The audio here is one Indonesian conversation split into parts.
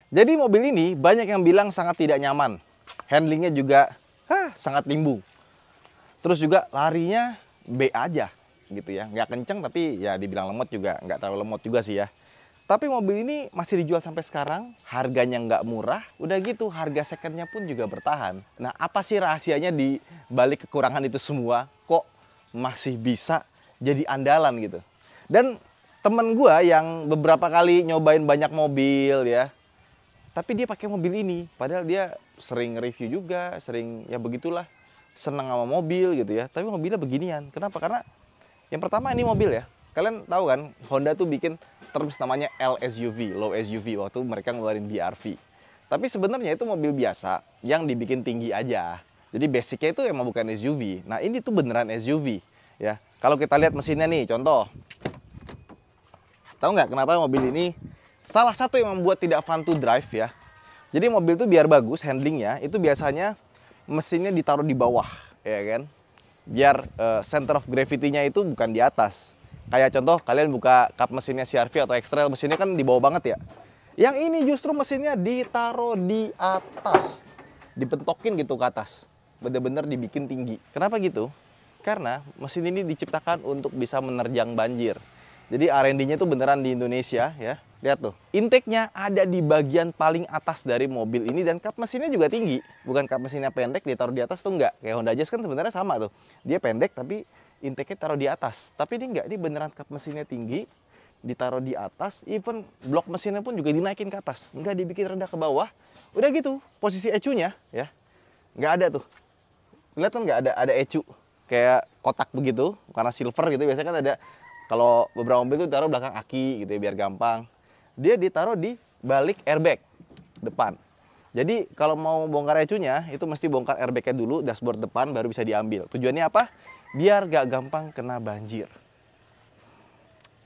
Jadi mobil ini banyak yang bilang sangat tidak nyaman. Handlingnya juga sangat limbung. Terus juga larinya B aja gitu ya. Nggak kenceng tapi ya dibilang lemot juga nggak terlalu lemot juga sih ya. Tapi mobil ini masih dijual sampai sekarang, harganya nggak murah, udah gitu harga secondnya pun juga bertahan. Nah, apa sih rahasianya di balik kekurangan itu semua? Kok masih bisa jadi andalan gitu? Dan temen gua yang beberapa kali nyobain banyak mobil ya, tapi dia pakai mobil ini, padahal dia sering review juga, sering ya begitulah, seneng sama mobil gitu ya. Tapi mobilnya beginian, kenapa? Karena yang pertama ini mobil ya, kalian tahu kan Honda tuh bikin terus namanya LSUV, low SUV, waktu mereka ngeluarin BR-V. Tapi sebenarnya itu mobil biasa yang dibikin tinggi aja. Jadi basicnya itu emang bukan SUV. Nah ini tuh beneran SUV ya. Kalau kita lihat mesinnya nih, contoh. Tahu nggak kenapa mobil ini salah satu yang membuat tidak fun to drive ya. Jadi mobil itu biar bagus handlingnya, itu biasanya mesinnya ditaruh di bawah, ya kan? Biar center of gravity-nya itu bukan di atas. Kayak contoh kalian buka kap mesinnya CR-V atau X-Trail, mesinnya kan di bawah banget ya. Yang ini justru mesinnya ditaruh di atas, dipentokin gitu ke atas, bener-bener dibikin tinggi. Kenapa gitu? Karena mesin ini diciptakan untuk bisa menerjang banjir. Jadi R&D-nya itu beneran di Indonesia ya. Lihat tuh, intake-nya ada di bagian paling atas dari mobil ini dan kap mesinnya juga tinggi. Bukan kap mesinnya pendek ditaruh di atas tuh enggak. Kayak Honda Jazz kan sebenarnya sama tuh. Dia pendek tapi intake-nya taruh di atas. Tapi ini enggak, ini beneran kap mesinnya tinggi, ditaruh di atas, even blok mesinnya pun juga dinaikin ke atas. Enggak dibikin rendah ke bawah. Udah gitu, posisi ECU-nya ya. Enggak ada tuh. Lihat kan enggak ada ECU. Kayak kotak begitu, karena silver gitu biasanya kan ada. Kalau beberapa mobil tuh taruh belakang aki gitu ya biar gampang. Dia ditaruh di balik airbag depan. Jadi kalau mau bongkar ECU-nya itu mesti bongkar airbag-nya dulu, dashboard depan baru bisa diambil. Tujuannya apa? Biar gak gampang kena banjir.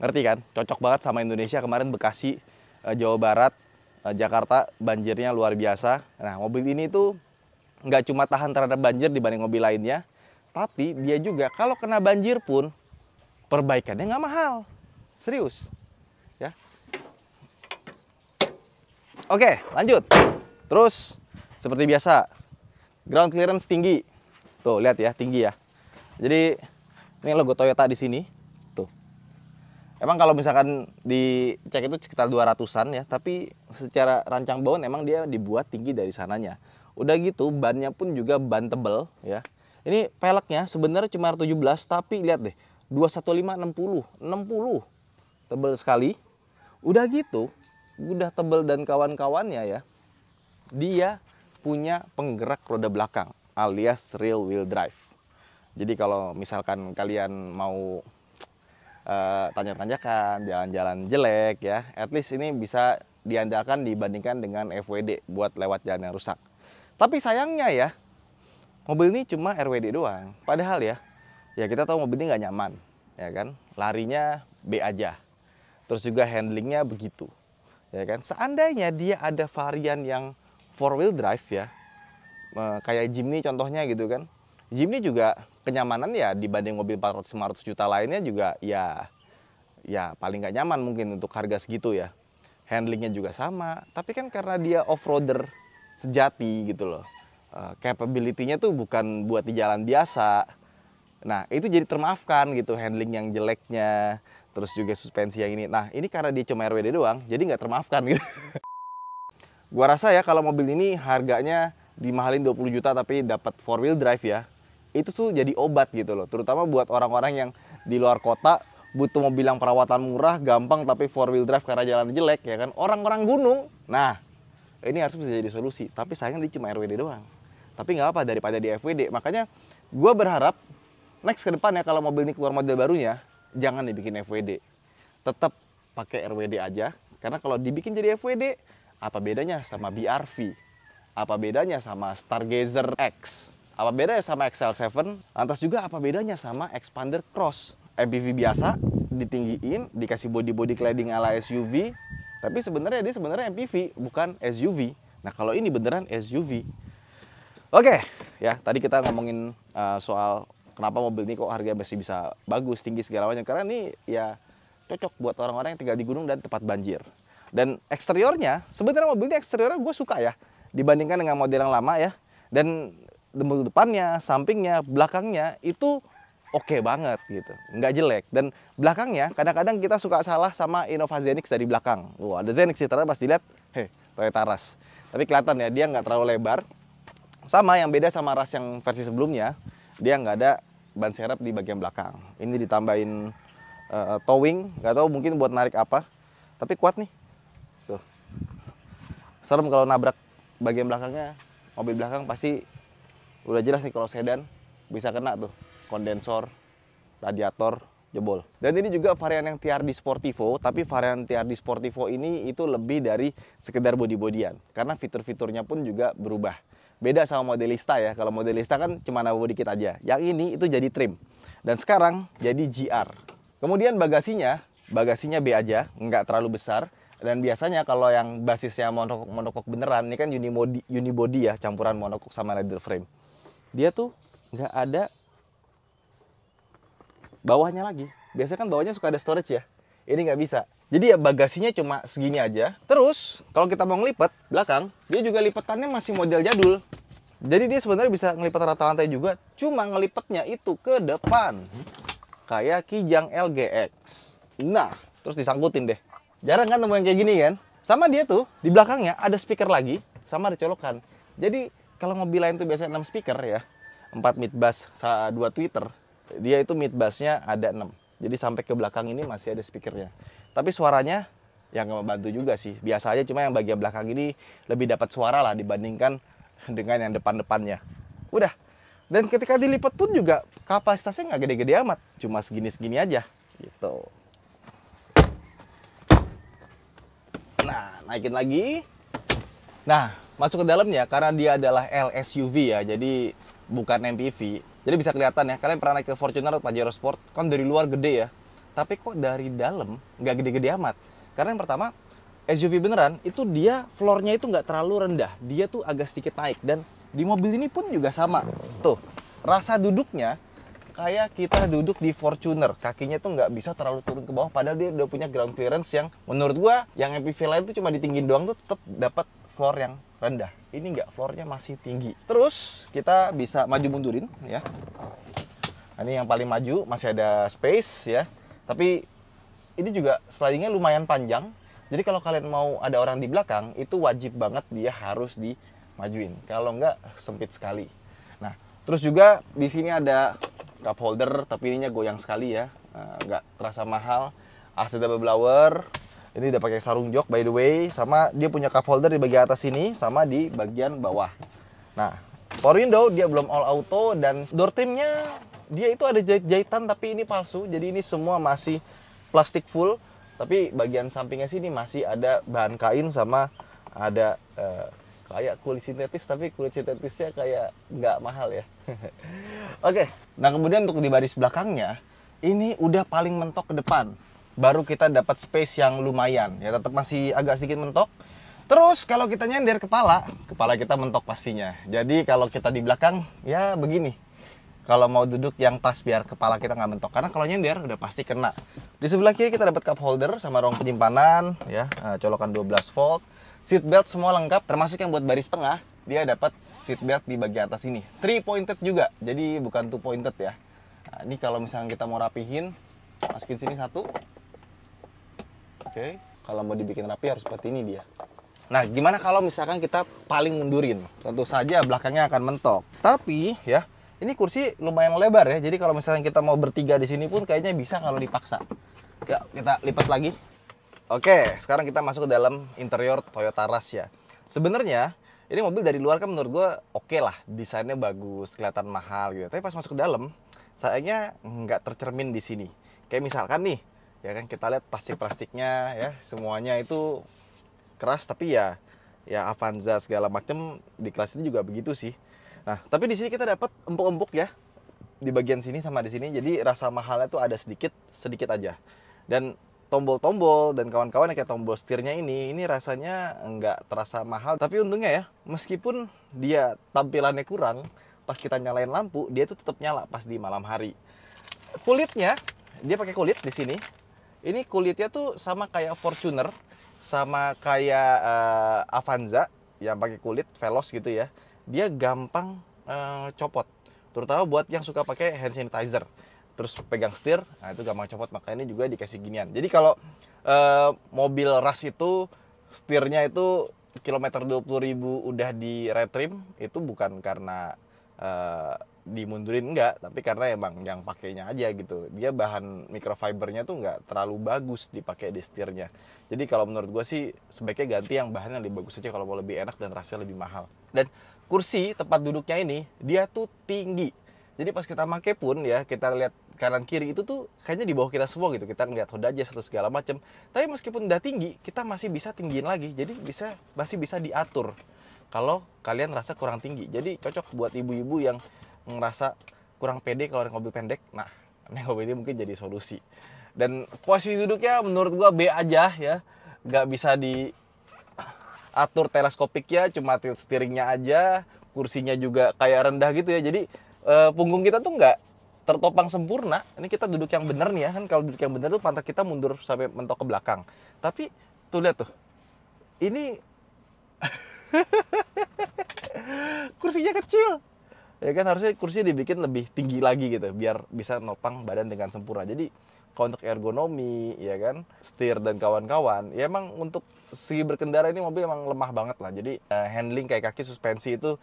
Ngerti kan? Cocok banget sama Indonesia. Kemarin Bekasi, Jawa Barat, Jakarta banjirnya luar biasa. Nah mobil ini tuh nggak cuma tahan terhadap banjir dibanding mobil lainnya, tapi dia juga kalau kena banjir pun perbaikannya nggak mahal. Serius ya. Oke, lanjut. Terus seperti biasa, ground clearance tinggi. Tuh, lihat ya, tinggi ya. Jadi ini logo Toyota di sini. Tuh. Emang kalau misalkan dicek itu sekitar 200-an ya, tapi secara rancang bawaan emang dia dibuat tinggi dari sananya. Udah gitu, bannya pun juga ban tebel ya. Ini peleknya sebenarnya cuma 17, tapi lihat deh, 215 60 tebel sekali. Udah gitu, udah tebel dan kawan-kawannya ya, dia punya penggerak roda belakang alias rear wheel drive. Jadi kalau misalkan kalian mau tanjak-tanjakan, jalan-jalan jelek ya, at least ini bisa diandalkan dibandingkan dengan FWD buat lewat jalan yang rusak. Tapi sayangnya ya, mobil ini cuma RWD doang. Padahal ya kita tahu mobil ini nggak nyaman, ya kan? Larinya B aja. Terus juga handlingnya begitu. Ya kan, seandainya dia ada varian yang 4 wheel drive ya, kayak Jimny contohnya gitu kan. Jimny juga kenyamanan ya dibanding mobil 400-500 juta lainnya juga ya paling nggak nyaman mungkin untuk harga segitu ya. Handlingnya juga sama, tapi kan karena dia off-roader sejati gitu loh, capability-nya tuh bukan buat di jalan biasa. Nah itu jadi termaafkan gitu, handling yang jeleknya, terus juga suspensi yang ini. Nah ini karena dia cuma RWD doang, jadi nggak termaafkan gitu. Gua rasa ya kalau mobil ini harganya dimahalin 20 juta tapi dapat 4 wheel drive ya, itu tuh jadi obat gitu loh. Terutama buat orang-orang yang di luar kota butuh mobil yang perawatan murah, gampang tapi 4 wheel drive karena jalan jelek ya kan. Orang-orang gunung, nah ini harus bisa jadi solusi. Tapi sayang dia cuma RWD doang. Tapi nggak apa daripada di FWD. Makanya gua berharap next ke depan ya kalau mobil ini keluar model barunya, jangan dibikin FWD. Tetap pakai RWD aja. Karena kalau dibikin jadi FWD, apa bedanya sama BR-V? Apa bedanya sama Stargazer X? Apa bedanya sama XL7? Lantas juga apa bedanya sama Expander Cross? MPV biasa, ditinggiin, dikasih body cladding ala SUV. Tapi sebenarnya dia MPV, bukan SUV. Nah kalau ini beneran SUV. Oke, ya tadi kita ngomongin soal kenapa mobil ini kok harganya masih bisa bagus, tinggi segala macam. Karena ini ya cocok buat orang-orang yang tinggal di gunung dan tempat banjir. Dan eksteriornya, sebenarnya mobil ini eksteriornya gue suka ya, dibandingkan dengan model yang lama ya. Dan depannya, sampingnya, belakangnya itu oke banget gitu, nggak jelek. Dan belakangnya kadang-kadang kita suka salah sama Innova Zenix dari belakang. Wah, ada Zenix sih, ternyata pas dilihat, Toyota Rush. Tapi kelihatan ya, dia nggak terlalu lebar. Sama yang beda sama Rush yang versi sebelumnya, dia nggak ada ban serep di bagian belakang. Ini ditambahin towing, nggak tahu mungkin buat narik apa, tapi kuat nih. Tuh. Serem kalau nabrak bagian belakangnya, mobil belakang pasti udah jelas nih kalau sedan bisa kena tuh kondensor, radiator jebol. Dan ini juga varian yang TRD Sportivo, tapi varian TRD Sportivo ini itu lebih dari sekedar body-bodyan karena fitur-fiturnya pun juga berubah. Beda sama Modelista ya. Kalau Modelista kan cuma nambah dikit aja. Yang ini itu jadi trim. Dan sekarang jadi GR. Kemudian bagasinya B aja, nggak terlalu besar. Dan biasanya kalau yang basisnya monokok beneran, ini kan unibody ya, campuran monokok sama leather frame. Dia tuh nggak ada bawahnya lagi. Biasanya kan bawahnya suka ada storage ya. Ini nggak bisa. Jadi ya bagasinya cuma segini aja. Terus kalau kita mau ngelipat belakang, dia juga lipatannya masih model jadul. Jadi dia sebenarnya bisa ngelipat rata lantai juga, cuma ngelipatnya itu ke depan. Kayak Kijang LGX. Nah, terus disangkutin deh. Jarang kan nemu yang kayak gini kan? Sama dia tuh, di belakangnya ada speaker lagi, sama ada colokan. Jadi kalau mobil lain tuh biasanya 6 speaker ya. 4 mid bass, 2 tweeter. Dia itu mid bassnya ada 6. Jadi sampai ke belakang ini masih ada speakernya. Tapi suaranya ya nggak membantu juga sih. Biasa aja, cuma yang bagian belakang ini lebih dapat suara lah dibandingkan dengan yang depan-depannya. Udah. Dan ketika dilipat pun juga kapasitasnya nggak gede-gede amat. Cuma segini-segini aja. Gitu. Nah, naikin lagi. Nah, masuk ke dalamnya karena dia adalah LSUV ya. Jadi bukan MPV. Jadi bisa kelihatan ya, kalian pernah naik ke Fortuner atau Pajero Sport, kan dari luar gede ya. Tapi kok dari dalam nggak gede-gede amat. Karena yang pertama, SUV beneran, itu dia floornya itu nggak terlalu rendah. Dia tuh agak sedikit naik. Dan di mobil ini pun juga sama. Tuh, rasa duduknya kayak kita duduk di Fortuner. Kakinya tuh nggak bisa terlalu turun ke bawah. Padahal dia udah punya ground clearance yang menurut gua, yang MPV lain tuh cuma ditinggin doang tuh tetap dapat floor yang rendah. Ini nggak, floornya masih tinggi. Terus kita bisa maju mundurin ya. Ini yang paling maju, masih ada space ya. Tapi ini juga slidingnya lumayan panjang. Jadi kalau kalian mau ada orang di belakang, itu wajib banget dia harus dimajuin. Kalau nggak, sempit sekali. Nah, terus juga di sini ada cup holder, tapi ininya goyang sekali ya. Nggak terasa mahal. AC double blower. Ini udah pakai sarung jok by the way. Sama dia punya cup holder di bagian atas sini, sama di bagian bawah. Nah, power window dia belum all auto. Dan door trimnya dia itu ada jahit-jahitan, tapi ini palsu. Jadi ini semua masih plastik full. Tapi bagian sampingnya sini masih ada bahan kain sama ada kayak kulit sintetis, tapi kulit sintetisnya kayak nggak mahal ya. Oke, nah kemudian untuk di baris belakangnya, ini udah paling mentok ke depan. Baru kita dapat space yang lumayan, ya tetap masih agak sedikit mentok. Terus kalau kita nyender kepala kita mentok pastinya. Jadi kalau kita di belakang, ya begini. Kalau mau duduk yang pas biar kepala kita nggak mentok. Karena kalau nyender udah pasti kena. Di sebelah kiri kita dapat cup holder sama ruang penyimpanan, ya, colokan 12 volt. Seat belt semua lengkap, termasuk yang buat baris tengah, dia dapat seat belt di bagian atas ini. 3 pointed juga, jadi bukan 2 pointed ya. Nah, ini kalau misalnya kita mau rapihin, masukin sini satu. Oke, kalau mau dibikin rapi harus seperti ini dia. Nah, gimana kalau misalkan kita paling mundurin? Tentu saja belakangnya akan mentok. Tapi ya, ini kursi lumayan lebar ya. Jadi kalau misalnya kita mau bertiga di sini pun kayaknya bisa kalau dipaksa. Ya, kita lipat lagi. Oke, sekarang kita masuk ke dalam interior Toyota Rush ya. Sebenarnya ini mobil dari luar kan menurut gue oke lah, desainnya bagus, kelihatan mahal gitu. Tapi pas masuk ke dalam, sayangnya nggak tercermin di sini. Kayak misalkan nih, ya kan kita lihat plastik-plastiknya ya, semuanya itu keras. Tapi ya Avanza segala macem di kelas ini juga begitu sih. Nah, tapi di sini kita dapat empuk-empuk ya di bagian sini sama di sini. Jadi rasa mahalnya tuh ada sedikit aja. Dan tombol-tombol dan kawan-kawan yang kayak tombol setirnya ini rasanya nggak terasa mahal. Tapi untungnya ya, meskipun dia tampilannya kurang, pas kita nyalain lampu, dia tuh tetap nyala pas di malam hari. Kulitnya, dia pakai kulit di sini. Ini kulitnya tuh sama kayak Fortuner. sama kayak Avanza yang pakai kulit Veloz gitu ya, dia gampang copot. Terutama buat yang suka pakai hand sanitizer, terus pegang setir, nah itu gampang copot. Makanya ini juga dikasih ginian. Jadi kalau mobil Rush itu setirnya itu kilometer 20.000 udah di retrim, itu bukan karena dimundurin, enggak, tapi karena emang yang pakainya aja gitu. Dia bahan microfibernya tuh nggak terlalu bagus dipakai di setirnya. Jadi kalau menurut gue sih sebaiknya ganti yang bahan yang lebih bagus aja kalau mau lebih enak dan rasanya lebih mahal. Dan kursi tempat duduknya ini dia tuh tinggi. Jadi pas kita pakai pun ya, kita lihat kanan kiri itu tuh kayaknya di bawah kita semua gitu. Kita ngeliat hood aja atau segala macam. Tapi meskipun udah tinggi, kita masih bisa tinggiin lagi. Jadi masih bisa diatur kalau kalian rasa kurang tinggi. Jadi cocok buat ibu-ibu yang ngerasa kurang pede kalau naik mobil pendek. Nah, naik mobil ini mungkin jadi solusi. Dan posisi duduknya menurut gua B aja ya. Nggak bisa diatur teleskopik ya, cuma tilt steeringnya aja. Kursinya juga kayak rendah gitu ya. Jadi punggung kita tuh nggak tertopang sempurna. Ini kita duduk yang bener nih ya. Kan kalau duduk yang bener tuh pantat kita mundur sampai mentok ke belakang. Tapi tuh lihat tuh. Ini kursinya kecil. Ya kan, harusnya kursi dibikin lebih tinggi lagi gitu biar bisa nopang badan dengan sempurna. Jadi kalau untuk ergonomi ya kan, setir dan kawan-kawan, ya emang untuk segi berkendara ini mobil emang lemah banget lah. Jadi handling kayak kaki, suspensi itu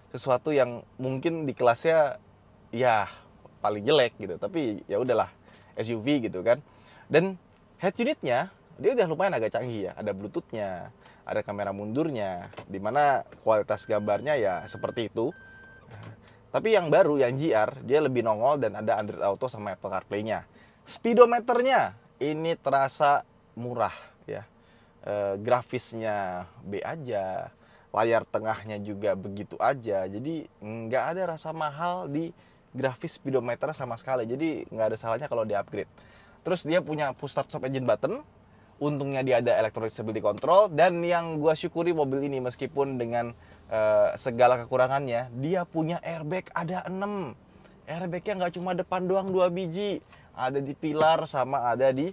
sesuatu yang mungkin di kelasnya ya paling jelek gitu, tapi ya udahlah, SUV gitu kan. Dan head unitnya dia udah lumayan agak canggih ya, ada bluetoothnya, ada kamera mundurnya, dimana kualitas gambarnya ya seperti itu. Tapi yang baru, yang GR, dia lebih nongol dan ada Android Auto sama Apple CarPlay-nya. Speedometernya ini terasa murah ya. Grafisnya B aja, layar tengahnya juga begitu aja. Jadi nggak ada rasa mahal di grafis speedometer sama sekali. Jadi nggak ada salahnya kalau di upgrade. Terus dia punya push start stop engine button. Untungnya dia ada electronic stability control. Dan yang gua syukuri mobil ini meskipun dengan segala kekurangannya, dia punya airbag ada 6. Airbagnya nggak cuma depan doang 2 biji, ada di pilar sama ada di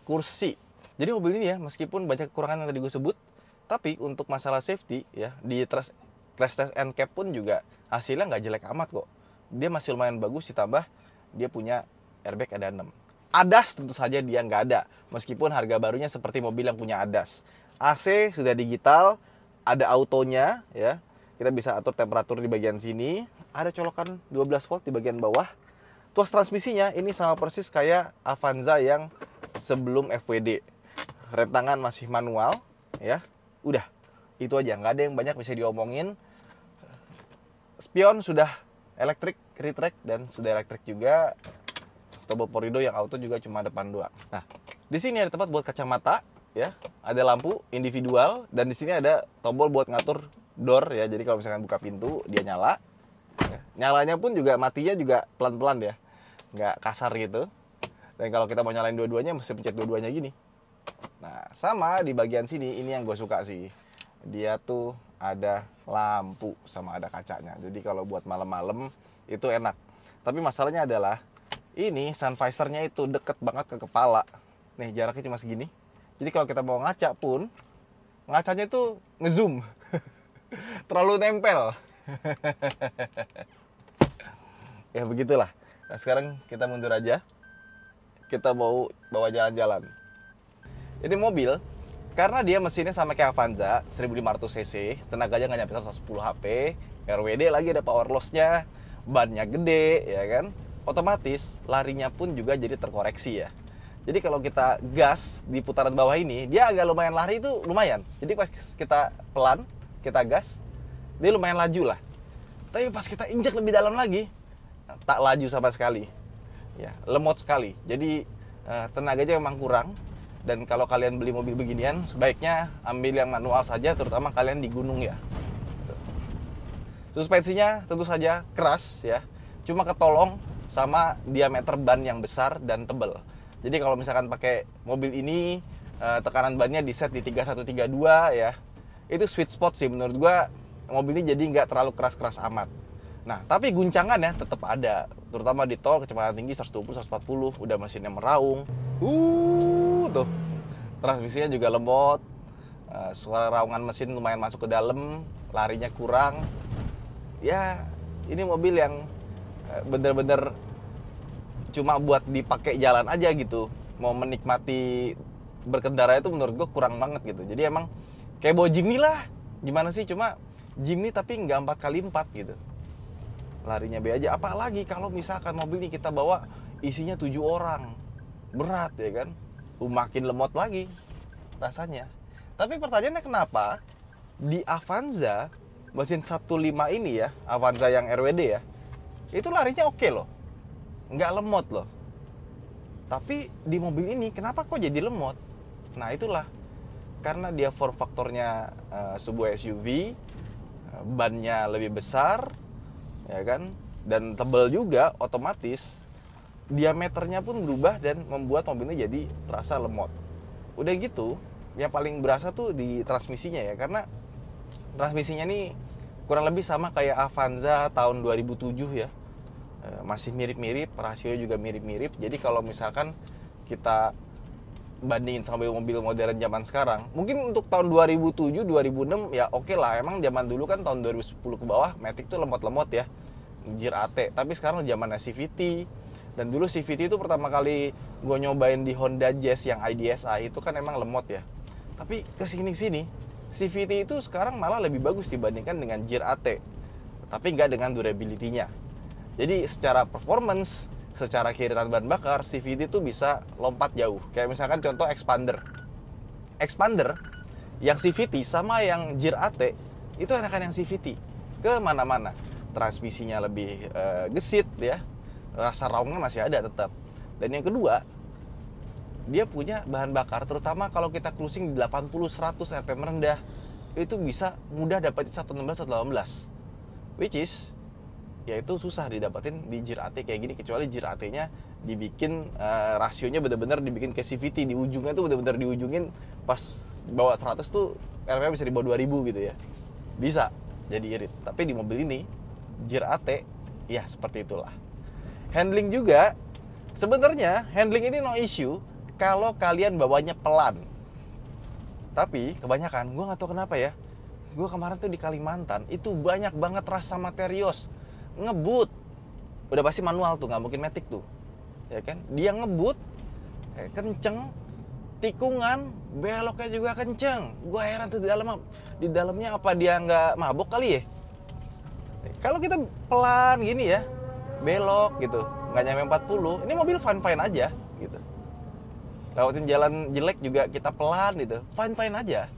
kursi. Jadi mobil ini ya, meskipun banyak kekurangan yang tadi gue sebut, tapi untuk masalah safety ya, di crash test NCAP pun juga hasilnya nggak jelek amat kok. Dia masih lumayan bagus, ditambah dia punya airbag ada 6. ADAS tentu saja dia nggak ada, meskipun harga barunya seperti mobil yang punya ADAS. AC sudah digital, ada autonya ya. Kita bisa atur temperatur di bagian sini, ada colokan 12 volt di bagian bawah. Tuas transmisinya ini sama persis kayak Avanza yang sebelum FWD. Rem tangan masih manual ya. Udah, itu aja, nggak ada yang banyak bisa diomongin. Spion sudah elektrik, retract dan sudah elektrik juga. Tombol porido yang auto juga cuma depan doang. Nah, di sini ada tempat buat kacamata ya, ada lampu individual dan di sini ada tombol buat ngatur door ya. Jadi kalau misalkan buka pintu dia nyala. Ya. Nyalanya pun juga matinya juga pelan-pelan ya, nggak kasar gitu. Dan kalau kita mau nyalain dua-duanya mesti pencet dua-duanya gini. Nah, sama di bagian sini ini yang gue suka sih. Dia tuh ada lampu sama ada kacanya. Jadi kalau buat malam-malam itu enak. Tapi masalahnya adalah ini sun visor-nya itu deket banget ke kepala. Nih jaraknya cuma segini. Jadi kalau kita mau ngaca pun, ngacanya itu ngezoom. Terlalu nempel. Ya begitulah. Nah, sekarang kita mundur aja. Kita mau bawa jalan-jalan. Ini mobil, karena dia mesinnya sama kayak Avanza, 1500 cc, tenaganya nggak nyampe 110 HP, RWD lagi ada power loss-nya, bannya gede, ya kan? Otomatis larinya pun juga jadi terkoreksi ya. Jadi kalau kita gas di putaran bawah ini, dia agak lumayan lari itu lumayan. Jadi pas kita pelan, kita gas, dia lumayan laju lah. Tapi pas kita injak lebih dalam lagi, tak laju sama sekali. Ya, lemot sekali. Jadi tenaganya memang kurang. Dan kalau kalian beli mobil beginian, sebaiknya ambil yang manual saja, terutama kalian di gunung ya. Suspensinya tentu saja keras ya. Cuma ketolong sama diameter ban yang besar dan tebal. Jadi kalau misalkan pakai mobil ini tekanan bannya di set di 3132 ya. Itu sweet spot sih menurut gua. Mobil ini jadi nggak terlalu keras-keras amat. Nah, tapi guncangan ya tetap ada. Terutama di tol kecepatan tinggi 120 140, udah mesinnya meraung. Tuh. Transmisinya juga lembut, suara raungan mesin lumayan masuk ke dalam, larinya kurang. Ya, ini mobil yang bener-bener cuma buat dipakai jalan aja gitu. Mau menikmati berkendara itu menurut gue kurang banget gitu. Jadi emang kayak bawa Jimny lah. Gimana sih, cuma Jimny tapi nggak 4x4 gitu. Larinya B aja. Apalagi kalau misalkan mobil ini kita bawa isinya 7 orang. Berat ya kan. Makin lemot lagi rasanya. Tapi pertanyaannya kenapa di Avanza mesin 1.5 ini ya, Avanza yang RWD ya, itu larinya oke loh. Nggak lemot loh. Tapi di mobil ini kenapa kok jadi lemot? Nah itulah. Karena dia form faktornya sebuah SUV, bannya lebih besar, ya kan, dan tebal juga, otomatis diameternya pun berubah dan membuat mobilnya jadi terasa lemot. Udah gitu, yang paling berasa tuh di transmisinya ya, karena transmisinya nih kurang lebih sama kayak Avanza tahun 2007 ya. Masih mirip-mirip, rasionya juga mirip-mirip. Jadi kalau misalkan kita bandingin sama mobil modern zaman sekarang, mungkin untuk tahun 2007, 2006 ya oke lah. Emang zaman dulu kan tahun 2010 ke bawah Matic tuh lemot-lemot ya, Gear AT. Tapi sekarang zamannya CVT. Dan dulu CVT itu pertama kali gue nyobain di Honda Jazz yang IDSI itu kan emang lemot ya. Tapi kesini-sini CVT itu sekarang malah lebih bagus dibandingkan dengan Gear AT. Tapi nggak dengan durability-nya. Jadi secara performance, secara kiritan bahan bakar, CVT itu bisa lompat jauh. Kayak misalkan contoh Expander. Expander yang CVT sama yang Gear AT itu enakan yang CVT ke mana-mana. Transmisinya lebih gesit ya. Rasa raungnya masih ada tetap. Dan yang kedua, dia punya bahan bakar terutama kalau kita cruising di 80-100 RPM rendah, itu bisa mudah dapetin 116 atau 118. Which is ya itu susah didapetin di Gear AT kayak gini, kecuali Gear AT-nya dibikin rasionya benar-benar dibikin ke CVT, di ujungnya tuh benar-benar diujungin pas bawa 100 tuh RPM bisa di bawah 2000 gitu ya. Bisa jadi irit. Tapi di mobil ini Gear AT ya seperti itulah. Handling juga sebenarnya handling ini no issue kalau kalian bawanya pelan. Tapi kebanyakan gue nggak tahu kenapa ya. Gue kemarin tuh di Kalimantan itu banyak banget rasa Materios ngebut. Udah pasti manual tuh, nggak mungkin matic tuh, ya kan? Dia ngebut, kenceng, tikungan, beloknya juga kenceng. Gue heran tuh di dalamnya apa dia nggak mabok kali ya? Kalau kita pelan gini ya, belok gitu, nggak nyampe 40, ini mobil fine-fine aja gitu. Lewatin jalan jelek juga kita pelan gitu, fine-fine aja.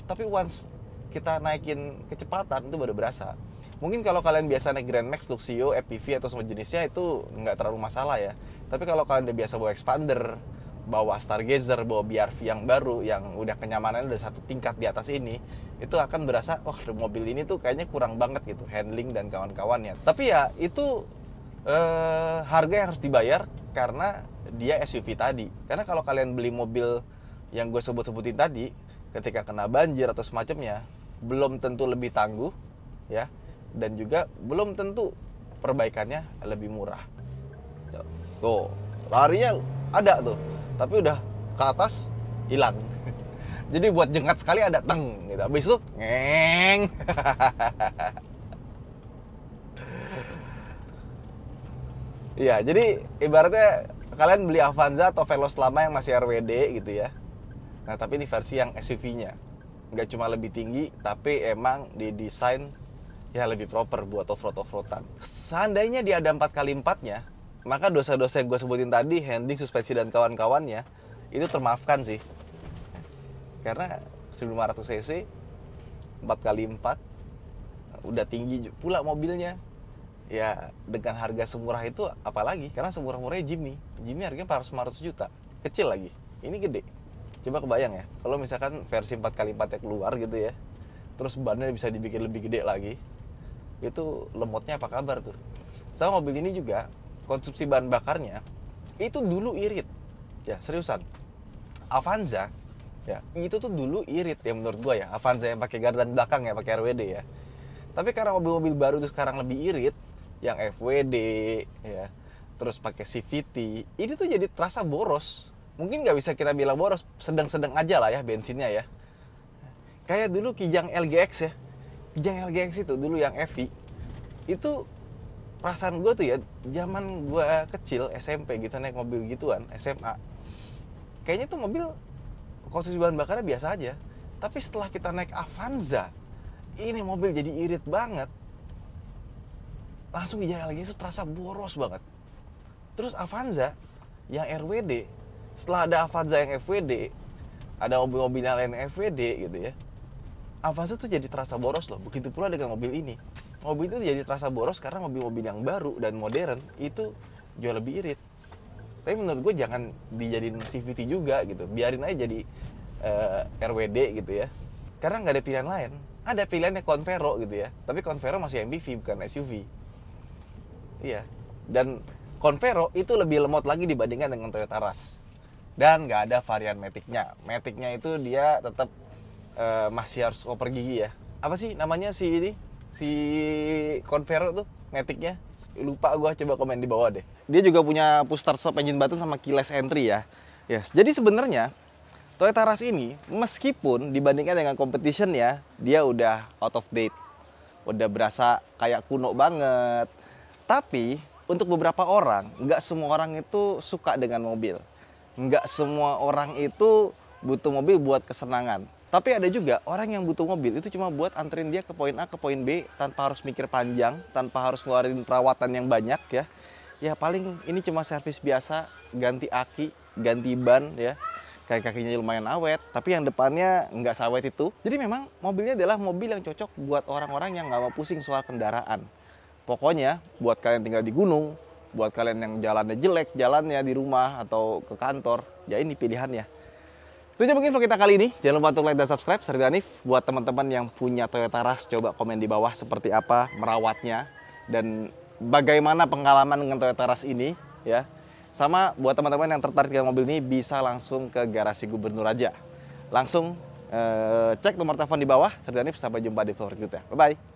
Tapi once kita naikin kecepatan itu baru berasa. Mungkin kalau kalian biasa naik Grand Max, Luxio, FPV atau semua jenisnya itu nggak terlalu masalah ya. Tapi kalau kalian udah biasa bawa Expander, bawa Stargazer, bawa BRV yang baru, yang udah kenyamanannya udah satu tingkat di atas ini, itu akan berasa, oh mobil ini tuh kayaknya kurang banget gitu, handling dan kawan-kawannya. Tapi ya itu harga yang harus dibayar karena dia SUV tadi. Karena kalau kalian beli mobil yang gue sebut-sebutin tadi, ketika kena banjir atau semacamnya, belum tentu lebih tangguh ya, dan juga belum tentu perbaikannya lebih murah. Tuh, larinya ada tuh, tapi udah ke atas hilang. Jadi buat jengat sekali ada teng gitu. Habis itu ngeng. Iya, jadi ibaratnya kalian beli Avanza atau Veloz lama yang masih RWD gitu ya. Nah, tapi ini versi yang SUV-nya. Nggak cuma lebih tinggi, tapi emang didesain ya lebih proper buat off-road-off-roadan. Seandainya dia ada 4x4-nya, maka dosa-dosa yang gue sebutin tadi, handling, suspensi, dan kawan-kawannya, itu termaafkan sih. Karena 1500 cc, 4x4, udah tinggi pula mobilnya. Ya dengan harga semurah itu apalagi, karena semurah-murahnya Jimny harganya 400 juta, kecil lagi, ini gede. Coba kebayang ya, kalau misalkan versi 4x4 yang keluar gitu ya, terus bannya bisa dibikin lebih gede lagi, itu lemotnya apa kabar tuh. Sama mobil ini juga, konsumsi bahan bakarnya itu dulu irit ya, seriusan. Avanza ya, itu tuh dulu irit ya menurut gua ya, Avanza yang pakai gardan belakang ya, pakai RWD ya. Tapi karena mobil-mobil baru itu sekarang lebih irit, yang FWD ya, terus pakai CVT, ini tuh jadi terasa boros. Mungkin nggak bisa kita bilang boros, sedang-sedang aja lah ya bensinnya ya. Kayak dulu Kijang LGX ya. Kijang LGX itu dulu yang EV. Itu perasaan gue tuh ya, zaman gue kecil SMP gitu naik mobil gituan, SMA. Kayaknya tuh mobil konsumsi bahan bakarnya biasa aja. Tapi setelah kita naik Avanza, ini mobil jadi irit banget. Langsung Kijang LGX itu terasa boros banget. Terus Avanza yang RWD, setelah ada Avanza yang FWD, ada mobil-mobil yang lain FWD gitu ya, Avanza tuh jadi terasa boros loh. Begitu pula dengan mobil ini. Mobil itu jadi terasa boros karena mobil-mobil yang baru dan modern itu jauh lebih irit. Tapi menurut gue jangan dijadiin CVT juga gitu. Biarin aja jadi RWD gitu ya. Karena nggak ada pilihan lain. Ada pilihannya Convero gitu ya. Tapi Convero masih MPV bukan SUV. Iya. Dan Convero itu lebih lemot lagi dibandingkan dengan Toyota Rush. Dan nggak ada varian Matic-nya. Matic-nya itu dia tetap masih harus oper gigi ya. Apa sih namanya si Convero tuh Matic-nya? Lupa gua, coba komen di bawah deh. Dia juga punya push start stop engine button sama keyless entry ya. Yes. Jadi sebenarnya Toyota Rush ini meskipun dibandingkan dengan competition ya, dia udah out of date. Udah berasa kayak kuno banget. Tapi untuk beberapa orang, nggak semua orang itu suka dengan mobil. Nggak semua orang itu butuh mobil buat kesenangan. Tapi ada juga orang yang butuh mobil itu cuma buat anterin dia ke poin A ke poin B tanpa harus mikir panjang, tanpa harus ngeluarin perawatan yang banyak ya. Ya paling ini cuma servis biasa, ganti aki, ganti ban ya. Kaki-kakinya lumayan awet, tapi yang depannya nggak sawet itu. Jadi memang mobilnya adalah mobil yang cocok buat orang-orang yang nggak mau pusing soal kendaraan. Pokoknya buat kalian tinggal di gunung, buat kalian yang jalannya jelek, jalannya di rumah atau ke kantor, ya ini pilihannya. Itu aja mungkin vlog kita kali ini. Jangan lupa untuk like dan subscribe. Saya Hanif. Buat teman-teman yang punya Toyota Rush, coba komen di bawah seperti apa merawatnya dan bagaimana pengalaman dengan Toyota Rush ini ya. Sama buat teman-teman yang tertarik dengan mobil ini bisa langsung ke garasi gubernur aja. Langsung cek nomor telepon di bawah. Saya Hanif. Sampai jumpa di vlog berikutnya. Bye bye.